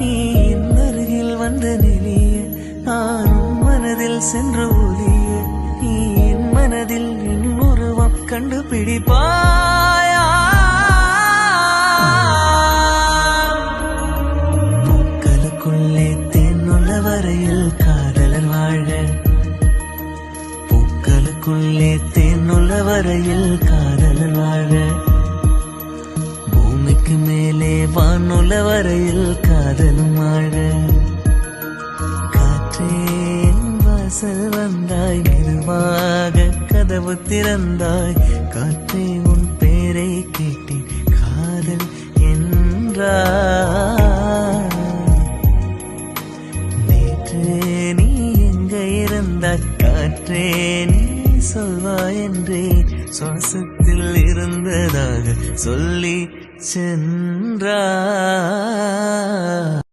நீ என் அருகில் வந்த நிலைய நானும் மனதில் சென்று ஒலிய நீ என் மனதில் என் உருவம் கண்டுபிடிப்பாயா பூக்களுக்குள்ளே தேனுள்ள வரையில் காதலர் வாழ பூக்களுக்குள்ளே தேனுள்ள வரையில் காதலர் வாழ பூமிக்கு மேலே வானுள்ள வரையில் காதலும் வாழ காற்றே வாசல் வந்தாய் மெதுவாக கதவு திறந்தாய் காற்றே உன் பேரை கேட்டேன் காதல் என்றாய் நேற்று நீ எங்க இருந்தாய் காற்றே நீ சொல்வாய் என்றே சுவாசத்தில் இருந்ததாக சொல்லி சென்ற